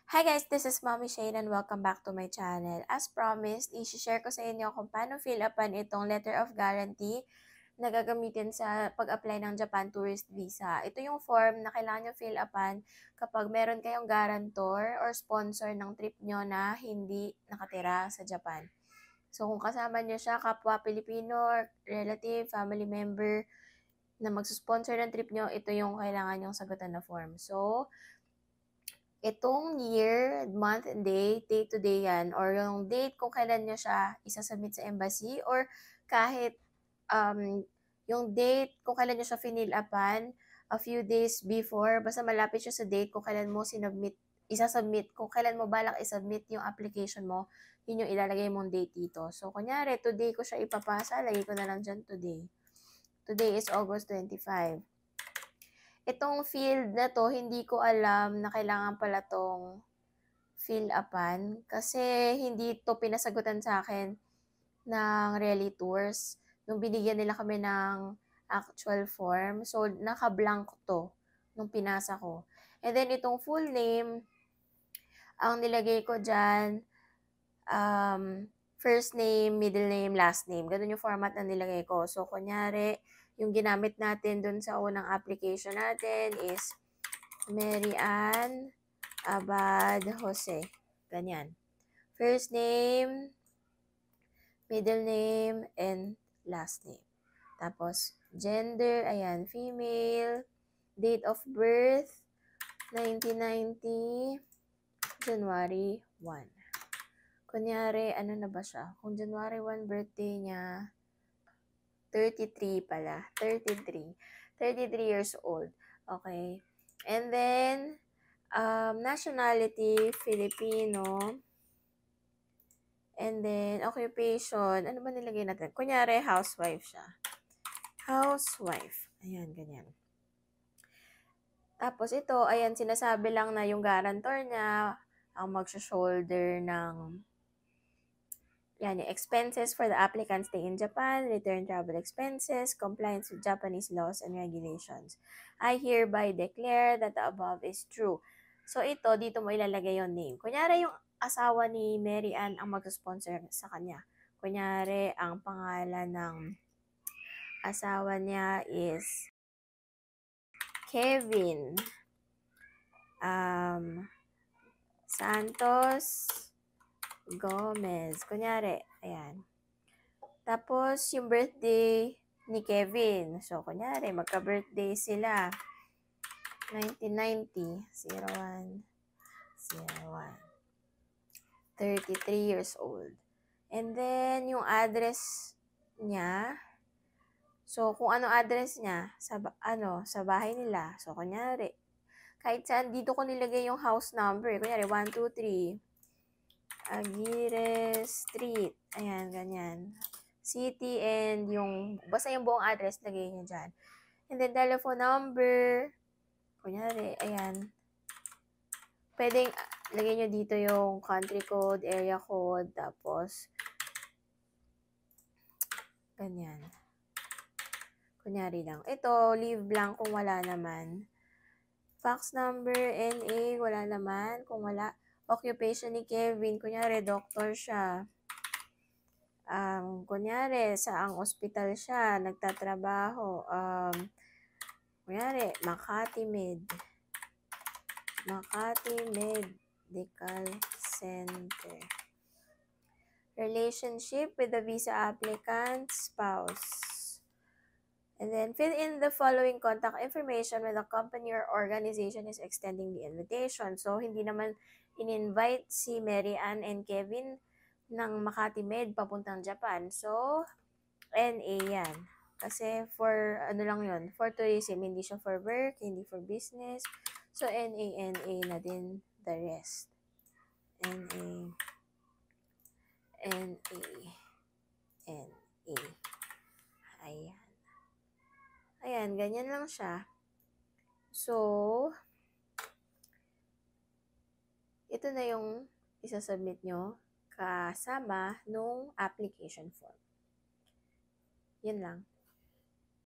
Hi guys, this is Mommy Shane and welcome back to my channel. As promised, i-share ko sa inyo kung paano fill upan itong letter of guarantee na gagamitin sa pag-apply ng Japan Tourist Visa. Ito yung form na kailangan nyo fill upan kapag meron kayong guarantor or sponsor ng trip nyo na hindi nakatira sa Japan. So kung kasama nyo siya, kapwa Pilipino, relative, family member na magsusponsor ng trip nyo, ito yung kailangan nyong sagutan na form. So, itong year, month, and day to day yan, or yung date kung kailan nyo siya isasubmit sa embassy, or kahit yung date kung kailan nyo siya finil upan, a few days before, basta malapit siya sa date kung kailan mo isasubmit, kung kailan mo balak isubmit yung application mo, yun yung ilalagay mong date dito. So, kunyari, today ko siya ipapasa, lagay ko na lang dyan today. Today is August 25. Itong field na to, hindi ko alam na kailangan pala tong fill upan kasi hindi to pinasagutan sa akin ng Rally Tours nung binigyan nila kami ng actual form. So, naka-blank to nung pinasa ko. And then, itong full name, ang nilagay ko dyan, first name, middle name, last name. Ganun yung format na nilagay ko. So, kunyari, yung ginamit natin dun sa unang application natin is Mary Ann Abad Jose. Ganyan. First name, middle name, and last name. Tapos, gender, ayan, female. Date of birth, 1990, January 1. Kunyari, ano na ba siya? Kung January 1 birthday niya, 33 pala. 33. 33 years old. Okay. And then, nationality, Filipino. And then, occupation. Ano ba nilagay natin? Kunyari, housewife siya. Housewife. Ayan, ganyan. Tapos ito, ayan, sinasabi lang na yung guarantor niya ang mag-shoulder ng yan, yung expenses for the applicant's stay in Japan, return travel expenses, compliance with Japanese laws and regulations. I hereby declare that the above is true. So ito, dito mo ilalagay yung name. Kunyari yung asawa ni Mary Ann ang mag-sponsor sa kanya. Kunyari, ang pangalan ng asawa niya is Kevin Santos Gomez. Kunyari, ayan. Tapos, yung birthday ni Kevin. So, kunyari, magka-birthday sila. 1990, 01, 01. 33 years old. And then, yung address niya. So, kung ano address niya, sa bahay nila. So, kunyari, kahit saan, dito ko nilagay yung house number. Kunyari, 123. Aguirre Street. Ayan, ganyan. City and yung, basta yung buong address, lagay nyo dyan. And then, telephone number. Kunyari, ayan. Pwedeng, lagay nyo dito yung country code, area code, tapos, ganyan. Kunyari lang. Ito, leave blank kung wala naman. Fax number, NA, wala naman. Kung wala, occupation ni Kevin, kunyari, doctor siya. Kunyari, sa ang ospital siya, nagtatrabaho. Kunyari, Makati Medical Center. Relationship with the visa applicant, spouse. And then, fill in the following contact information when the company or organization is extending the invitation. So, hindi naman in-invite si Mary Ann and Kevin ng Makati Med papuntang Japan. So, NA yan. Kasi for, ano lang yun, for tourism, hindi siya for work, hindi for business. So, NA na din the rest. NA. Ayan. Ayan, ganyan lang siya. So, ito na yung isasubmit nyo kasama nung application form. Yun lang.